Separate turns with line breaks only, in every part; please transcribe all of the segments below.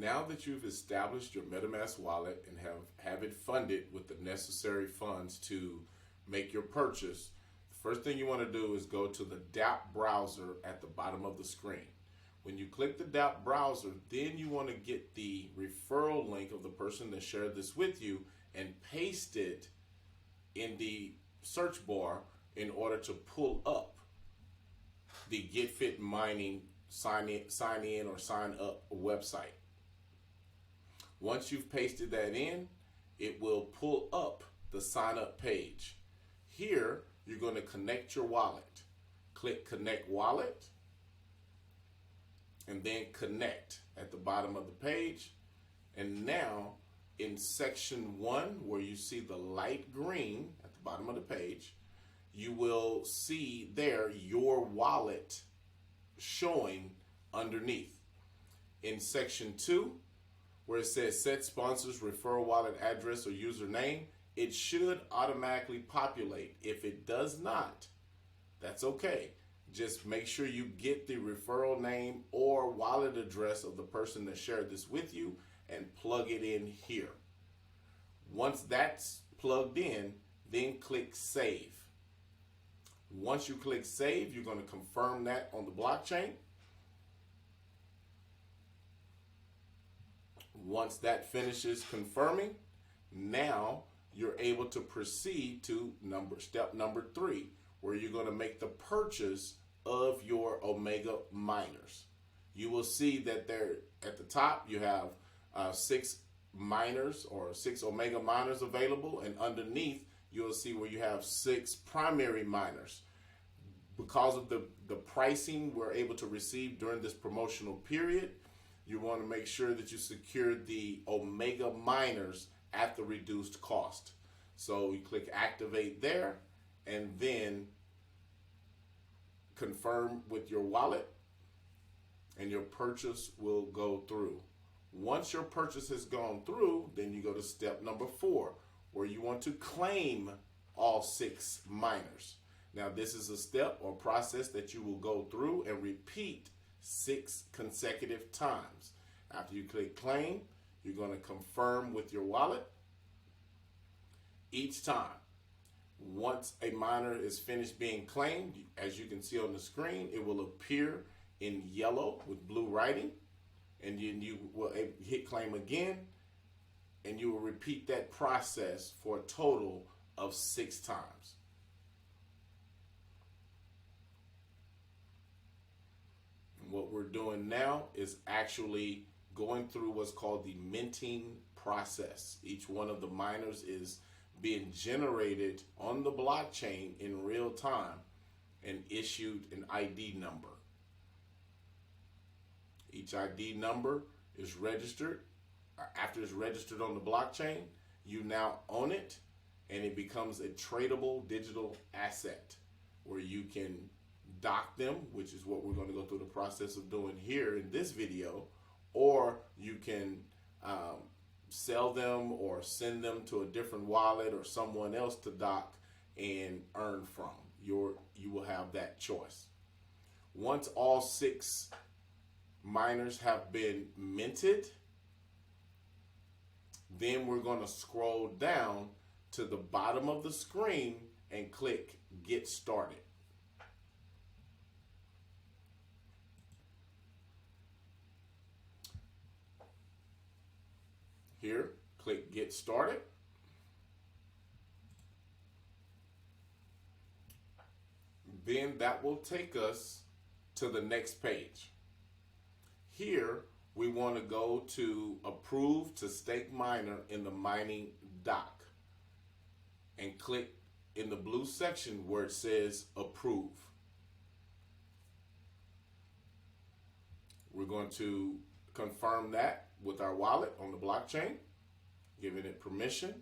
Now that you've established your MetaMask wallet and have it funded with the necessary funds to make your purchase, the first thing you want to do is go to the dApp browser at the bottom of the screen. When you click the dApp browser, then you want to get the referral link of the person that shared this with you and paste it in the search bar in order to pull up the Getfit mining sign in or sign up website. Once you've pasted that in, it will pull up the sign up page. Here, you're going to connect your wallet. Click Connect Wallet, and then Connect at the bottom of the page. And now, in section 1, where you see the light green at the bottom of the page, you will see there your wallet showing underneath. In section 2, where it says set sponsors referral wallet address or username, it should automatically populate. If it does not, that's okay. Just make sure you get the referral name or wallet address of the person that shared this with you and plug it in here. Once that's plugged in, then click Save. Once you click Save, you're going to confirm that on the blockchain. Once that finishes confirming, now you're able to proceed to step number 3, where you're going to make the purchase of your Omega miners. You will see that there at the top you have 6 miners or 6 Omega miners available, and underneath you'll see where you have 6 primary miners. Because of the pricing we're able to receive during this promotional period, you want to make sure that you secure the Omega miners at the reduced cost. So you click Activate there, and then confirm with your wallet, and your purchase will go through. Once your purchase has gone through, then you go to step number 4, where you want to claim all 6 miners. Now, this is a step or process that you will go through and repeat 6 consecutive times. After you click claim, you're going to confirm with your wallet each time. Once a miner is finished being claimed, as you can see on the screen, it will appear in yellow with blue writing, and then you will hit claim again, and you will repeat that process for a total of 6 times. What we're doing now is actually going through what's called the minting process. Each one of the miners is being generated on the blockchain in real time and issued an ID number. Each ID number is registered. After it's registered on the blockchain, you now own it, and it becomes a tradable digital asset where you can dock them, which is what we're going to go through the process of doing here in this video, or you can sell them or send them to a different wallet or someone else to dock and earn from. You will have that choice. Once all 6 miners have been minted, then we're going to scroll down to the bottom of the screen and click Get Started. Here, click Get Started. Then that will take us to the next page. Here, we want to go to Approve to Stake Miner in the mining dock and click in the blue section where it says Approve. We're going to confirm that with our wallet on the blockchain, giving it permission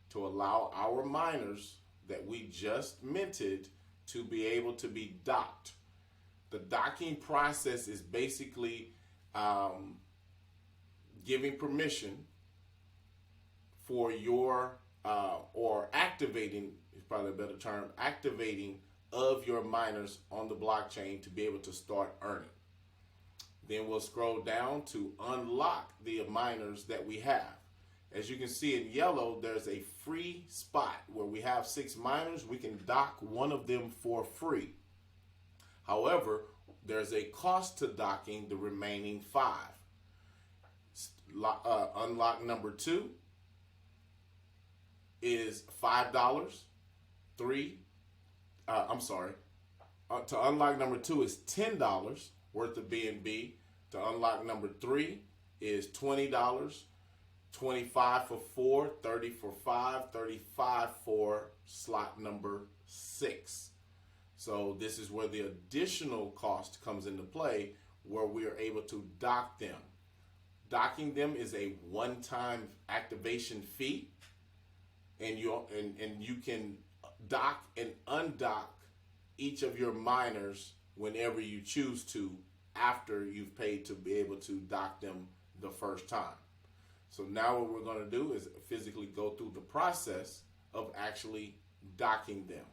to allow our miners that we just minted to be able to be docked. The docking process is basically giving permission for your, or activating, is probably a better term, activating of your miners on the blockchain to be able to start earning. Then we'll scroll down to unlock the miners that we have. As you can see in yellow, there's a free spot where we have 6 miners. We can dock one of them for free. However, there's a cost to docking the remaining 5. Unlock number 2 is $5. To unlock number 2 is $10 worth of BNB. To unlock number 3 is $20. 25 for 4, 30 for 5, 35 for slot number 6. So this is where the additional cost comes into play, where we are able to dock them. Docking them is a one-time activation fee, and you can dock and undock each of your miners whenever you choose to, after you've paid to be able to dock them the first time. So now what we're going to do is physically go through the process of actually docking them.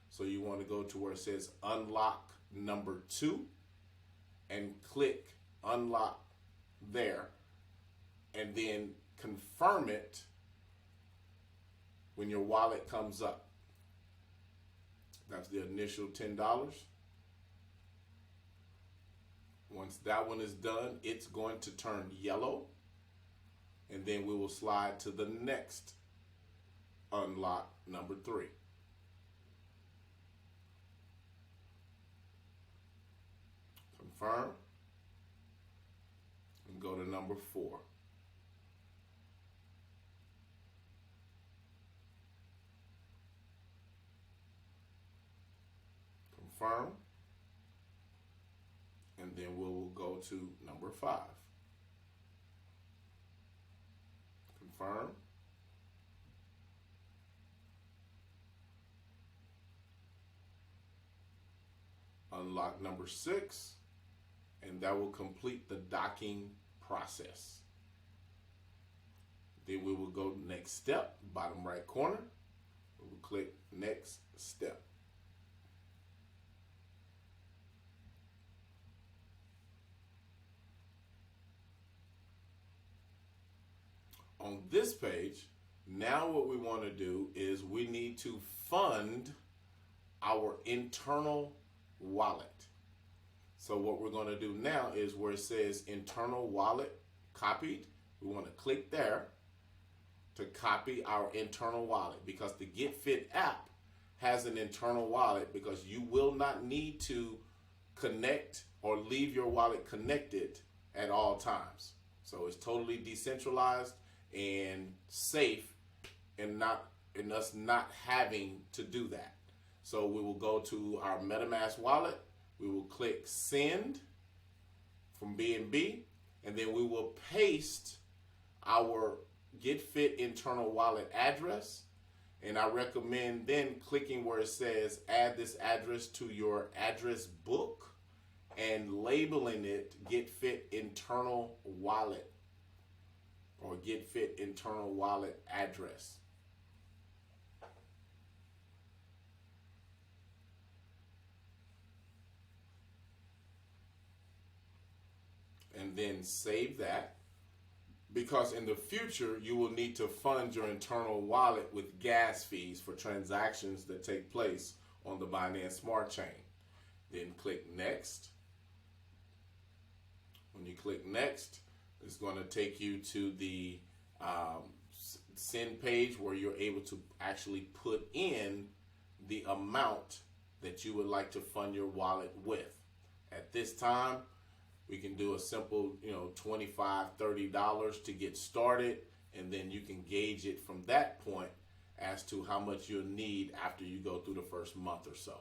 So you want to go to where it says unlock number 2 and click unlock there, and then confirm it when your wallet comes up. That's the initial $10. Once that one is done, it's going to turn yellow, and then we will slide to the next unlock number 3. Confirm, and go to number 4. Confirm, and then we'll go to number 5. Confirm, unlock number 6, and that will complete the docking process. Then we will go next step, bottom right corner. We will click next step. On this page, now what we want to do is we need to fund our internal wallet. So what we're going to do now is where it says internal wallet copied, we want to click there to copy our internal wallet, because the Getfit app has an internal wallet, because you will not need to connect or leave your wallet connected at all times. So it's totally decentralized and safe, and us not having to do that. So we will go to our MetaMask wallet. We will click send from BNB, and then we will paste our Getfit internal wallet address. And I recommend then clicking where it says add this address to your address book and labeling it Getfit internal wallet or Getfit internal wallet address. And then save that, because in the future you will need to fund your internal wallet with gas fees for transactions that take place on the Binance Smart Chain. Then click next. When you click next, it's going to take you to the send page where you're able to actually put in the amount that you would like to fund your wallet with. At this time, we can do a simple, $25, $30 to get started, and then you can gauge it from that point as to how much you'll need after you go through the first month or so.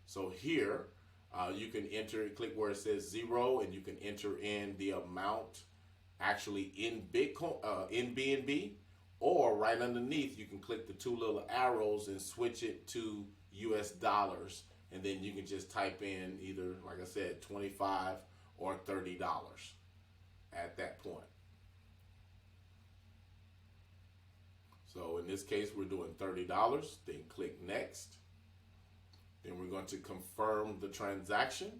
So here, you can click where it says 0, and you can enter in the amount actually in Bitcoin, in BNB, or right underneath, you can click the 2 little arrows and switch it to US dollars, and then you can just type in either, like I said, 25 or $30 at that point. So in this case, we're doing $30, then click next. Then we're going to confirm the transaction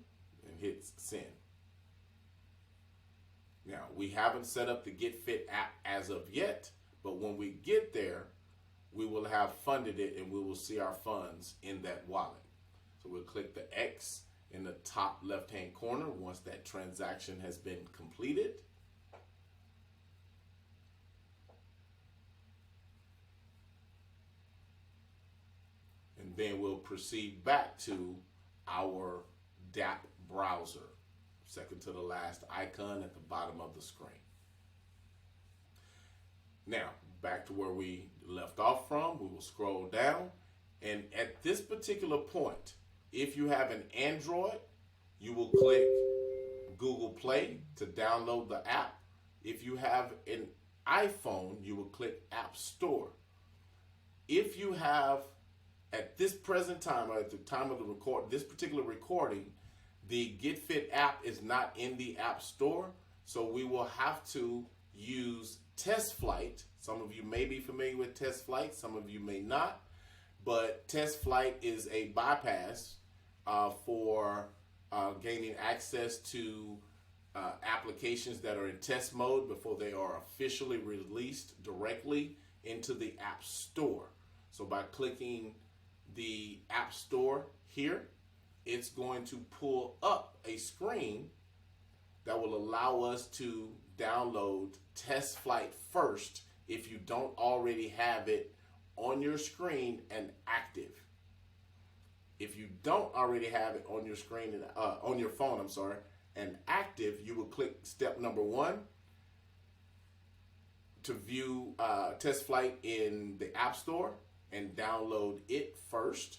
and hit send. Now, we haven't set up the Getfit app as of yet, but when we get there, we will have funded it and we will see our funds in that wallet. So we'll click the X in the top left-hand corner once that transaction has been completed. And then we'll proceed back to our DApp browser, second to the last icon at the bottom of the screen. Now, back to where we left off from, we will scroll down. And at this particular point, if you have an Android, you will click Google Play to download the app. If you have an iPhone, you will click App Store. If you have, at this present time, or at the time of the this particular recording, the Getfit app is not in the App Store, so we will have to use Test Flight. Some of you may be familiar with Test Flight, some of you may not, but Test Flight is a bypass for gaining access to applications that are in test mode before they are officially released directly into the App Store. So by clicking the App Store here, it's going to pull up a screen that will allow us to download Test Flight first if you don't already have it on your screen and active. If you don't already have it on your screen and on your phone, and active, you will click step number 1 to view Test Flight in the App Store and download it first.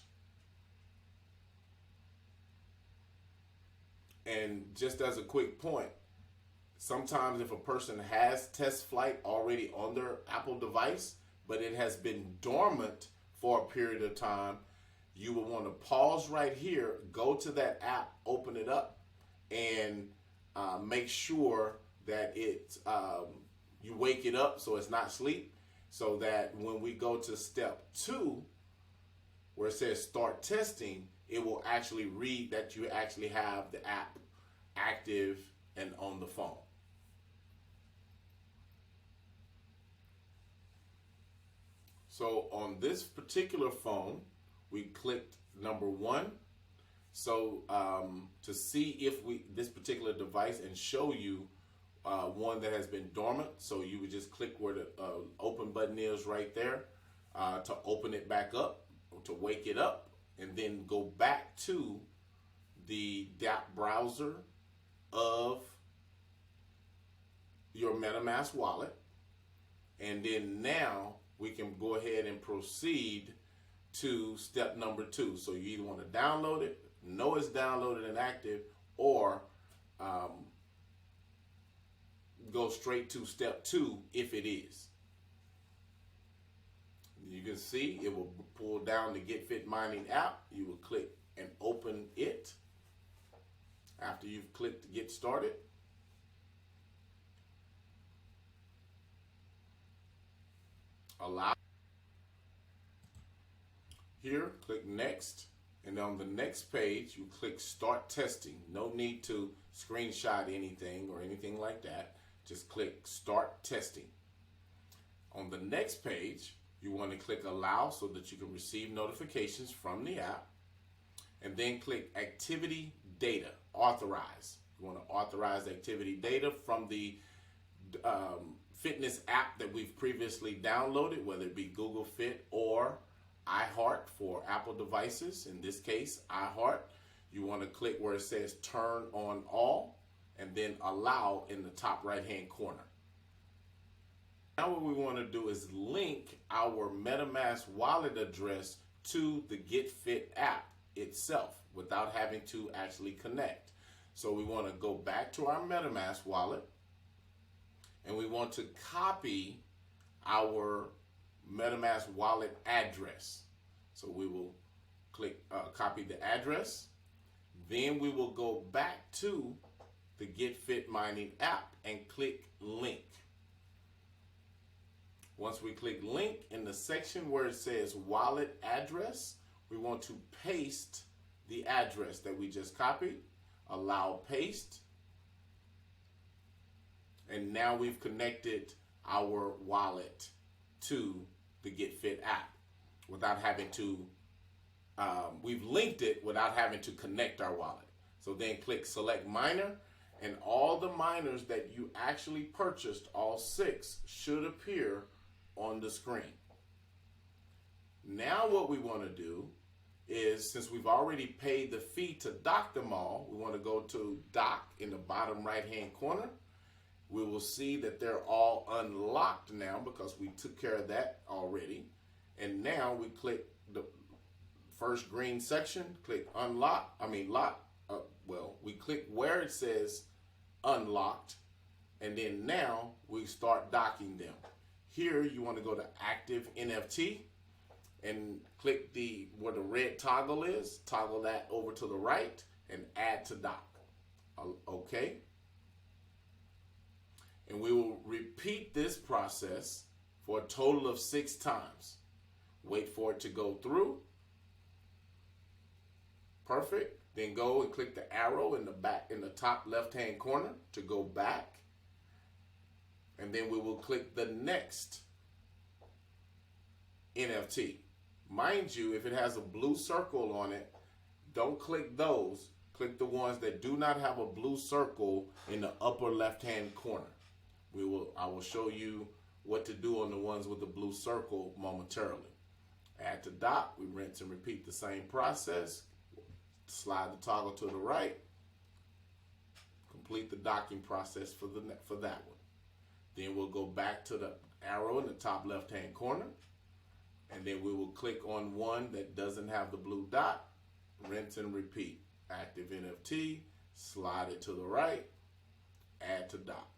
And just as a quick point, sometimes if a person has Test Flight already on their Apple device, but it has been dormant for a period of time, you will want to pause right here, go to that app, open it up, and make sure that you wake it up so it's not asleep, so that when we go to step 2, where it says start testing, it will actually read that you actually have the app active and on the phone. So on this particular phone, we clicked number 1. So to see if this particular device and show you one that has been dormant, so you would just click where the open button is right there to open it back up, to wake it up, and then go back to the DApp browser of your MetaMask wallet. And then now we can go ahead and proceed to step number 2. So you either want to download it, know it's downloaded and active, or go straight to step 2 if it is. You can see it will pull down the Getfit mining app. You will click and open it after you've clicked get started. Allow. Here, click next, and on the next page you click start testing. No need to screenshot anything or anything like that. Just click start testing. On the next page, you want to click allow so that you can receive notifications from the app, and then click activity data, authorize. You want to authorize activity data from the fitness app that we've previously downloaded, whether it be Google Fit or iHeart for Apple devices. In this case, iHeart. You want to click where it says turn on all, and then allow in the top right hand corner. Now what we want to do is link our MetaMask wallet address to the Getfit app itself without having to actually connect. So we want to go back to our MetaMask wallet, and we want to copy our MetaMask wallet address. So we will click copy the address. Then we will go back to the Getfit mining app and click link. Once we click link, in the section where it says wallet address, we want to paste the address that we just copied. Allow paste. And now we've connected our wallet to the Getfit app without having to, we've linked it without having to connect our wallet. So then click select miner, and all the miners that you actually purchased, all 6, should appear on the screen. Now what we want to do is, since we've already paid the fee to dock them all, we want to go to dock in the bottom right hand corner. We will see that they're all unlocked now because we took care of that already. And now we click the first green section, click unlock, we click where it says unlocked, and then now we start docking them. Here you want to go to active NFT and click where the red toggle is, toggle that over to the right and add to dock. Okay. And we will repeat this process for a total of 6 times. Wait for it to go through. Perfect. Then go and click the arrow in the top left-hand corner to go back. And then we will click the next NFT. Mind you, if it has a blue circle on it, don't click those. Click the ones that do not have a blue circle in the upper left-hand corner. I will show you what to do on the ones with the blue circle momentarily. Add to dock. We rinse and repeat the same process. Slide the toggle to the right. Complete the docking process for that one. Then we'll go back to the arrow in the top left-hand corner, and then we will click on one that doesn't have the blue dot. Rinse and repeat. Active NFT. Slide it to the right. Add to dock.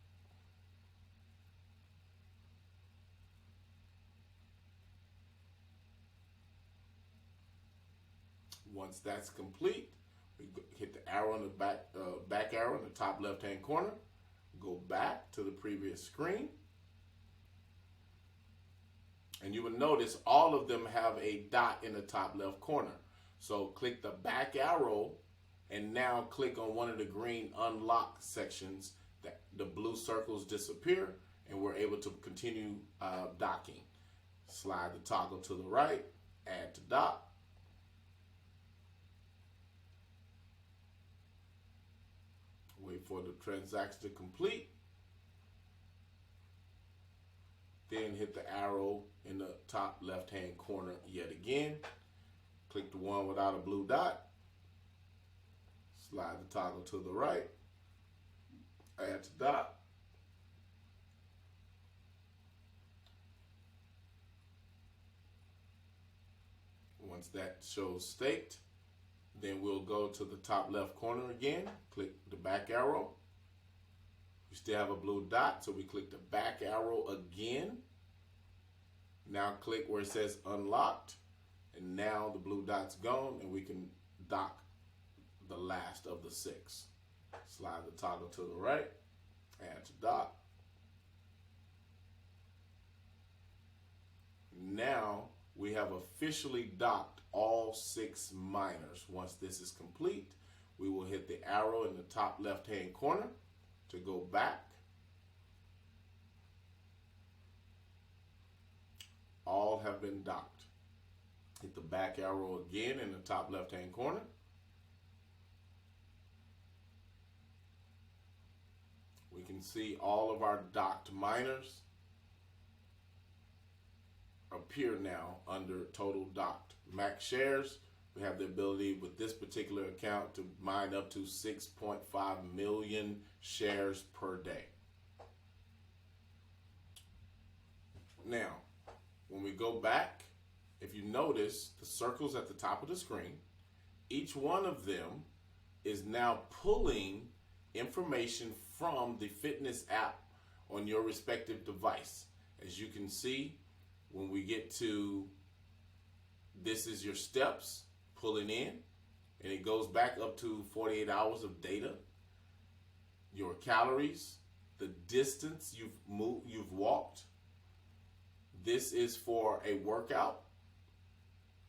Once that's complete, we hit the arrow on the back arrow in the top left-hand corner. Go back to the previous screen. And you will notice all of them have a dot in the top left corner. So click the back arrow and now click on one of the green unlock sections. The blue circles disappear and we're able to continue docking. Slide the toggle to the right, add to dock. Wait for the transaction to complete. Then hit the arrow in the top left-hand corner yet again. Click the one without a blue dot. Slide the toggle to the right. Add to dock. Once that shows staked, then we'll go to the top left corner again, click the back arrow. We still have a blue dot, so we click the back arrow again. Now click where it says unlocked, and now the blue dot's gone, and we can dock the last of the 6. Slide the toggle to the right, add to dock. Now we have officially docked all 6 miners. Once this is complete, we will hit the arrow in the top left-hand corner to go back. All have been docked. Hit the back arrow again in the top left-hand corner. We can see all of our docked miners appear now under total docked. Max shares, we have the ability with this particular account to mine up to 6.5 million shares per day. Now, when we go back, if you notice the circles at the top of the screen, each one of them is now pulling information from the fitness app on your respective device. As you can see, when we get to this is your steps, pulling in, and it goes back up to 48 hours of data, your calories, the distance you've walked. This is for a workout,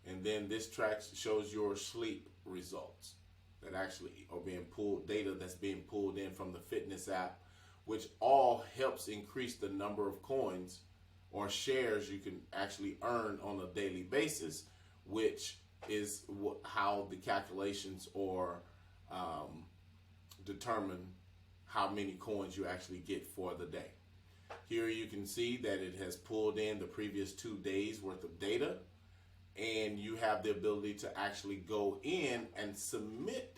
and then this track shows your sleep results that actually are being pulled, data that's being pulled in from the fitness app which all helps increase the number of coins or shares you can actually earn on a daily basis, which is how the calculations or determine how many coins you actually get for the day. Here you can see that it has pulled in the previous 2 days worth of data, and you have the ability to actually go in and submit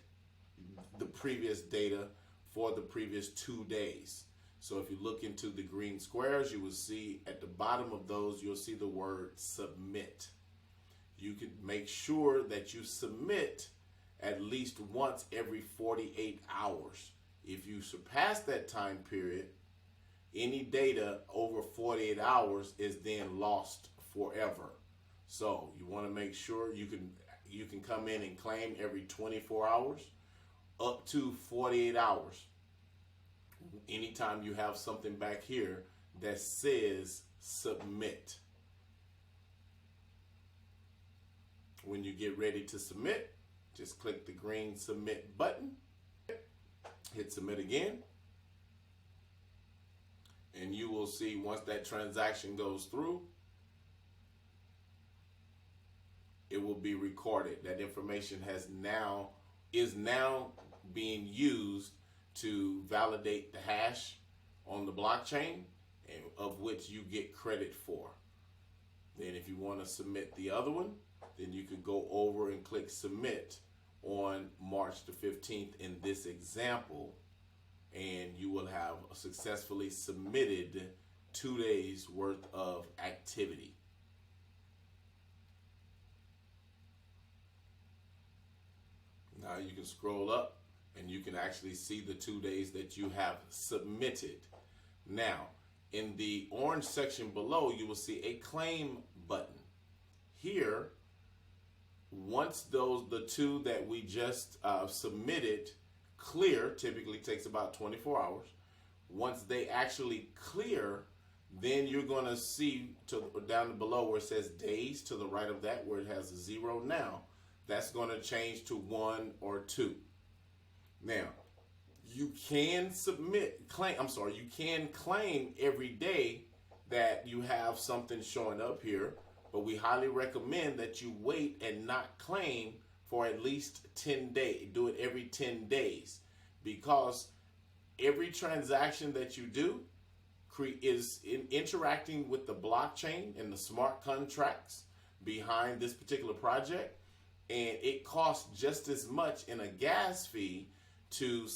the previous data for the previous 2 days. So if you look into the green squares, you will see at the bottom of those, you'll see the word submit. You can make sure that you submit at least once every 48 hours. If you surpass that time period, any data over 48 hours is then lost forever. So you want to make sure you can come in and claim every 24 hours up to 48 hours. Anytime you have something back here that says submit. When you get ready to submit, just click the green submit button, hit submit again, and you will see once that transaction goes through, it will be recorded. That information is now being used to validate the hash on the blockchain, and of which you get credit for. Then if you want to submit the other one, then you could go over and click submit on March the 15th in this example, and you will have successfully submitted 2 days worth of activity. Now you can scroll up and you can actually see the 2 days that you have submitted. Now, in the orange section below, you will see a claim button. Here, once the 2 that we just submitted clear, typically takes about 24 hours. Once they actually clear, then you're going to see down below where it says days, to the right of that where it has a 0 now. That's going to change to 1 or 2. Now, you can you can claim every day that you have something showing up here, but we highly recommend that you wait and not claim for at least 10 days. Do it every 10 days, because every transaction that you do is interacting with the blockchain and the smart contracts behind this particular project, and it costs just as much in a gas fee to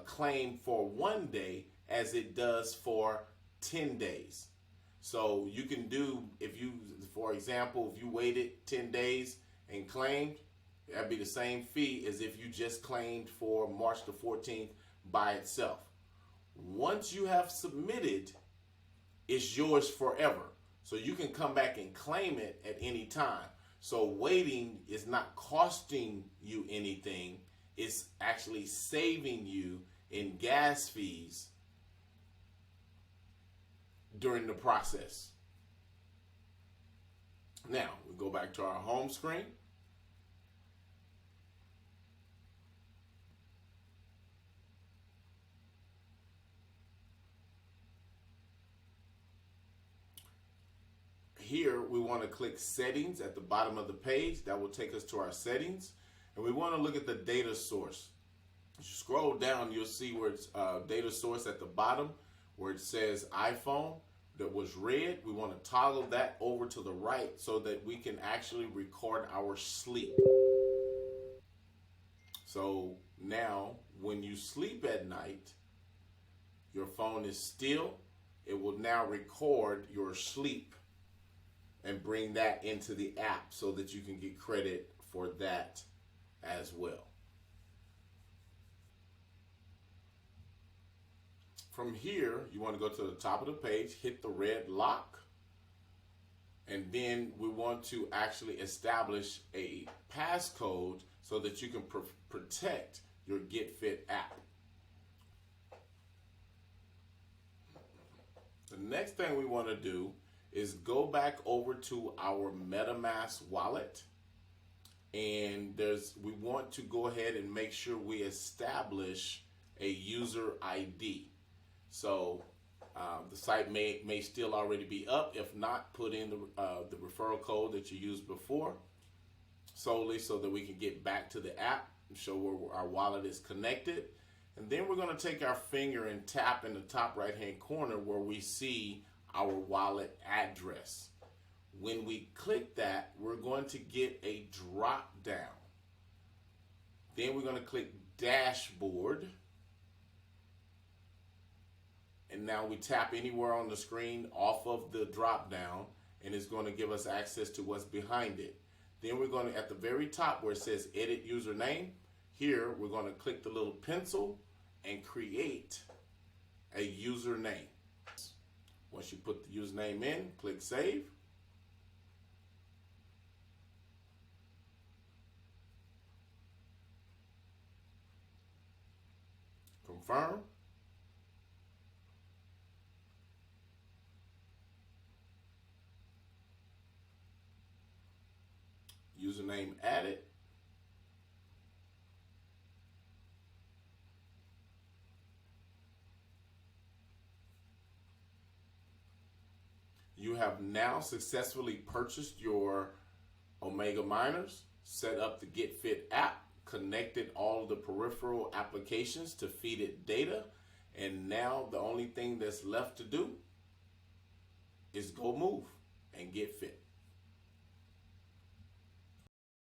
claim for 1 day as it does for 10 days. So you can do, for example, if you waited 10 days and claimed, that'd be the same fee as if you just claimed for March the 14th by itself. Once you have submitted, it's yours forever. So you can come back and claim it at any time. So waiting is not costing you anything. It's actually saving you in gas fees during the process. Now, we go back to our home screen. Here, we want to click settings at the bottom of the page. That will take us to our settings. And we want to look at the data source. If you scroll down, you'll see where it's data source at the bottom, where it says iPhone that was red. We want to toggle that over to the right so that we can actually record our sleep. So now when you sleep at night, your phone is still. It will now record your sleep and bring that into the app so that you can get credit for that as well. From here, you want to go to the top of the page, hit the red lock, and then we want to actually establish a passcode so that you can protect your Getfit app. The next thing we want to do is go back over to our MetaMask wallet, and we want to go ahead and make sure we establish a user ID. So the site may still already be up. If not, put in the referral code that you used before, solely so that we can get back to the app and show where our wallet is connected. And then we're going to take our finger and tap in the top right hand corner where we see our wallet address. When we click that, we're going to get a drop down. Then we're going to click dashboard. And now we tap anywhere on the screen off of the drop down, and it's going to give us access to what's behind it. Then we're going to, at the very top where it says edit username, here we're going to click the little pencil and create a username. Once you put the username in, click save. Confirm. Username added. You have now successfully purchased your Omega miners, set up the Getfit app, connected all of the peripheral applications to feed it data, and now the only thing that's left to do is go move and get fit.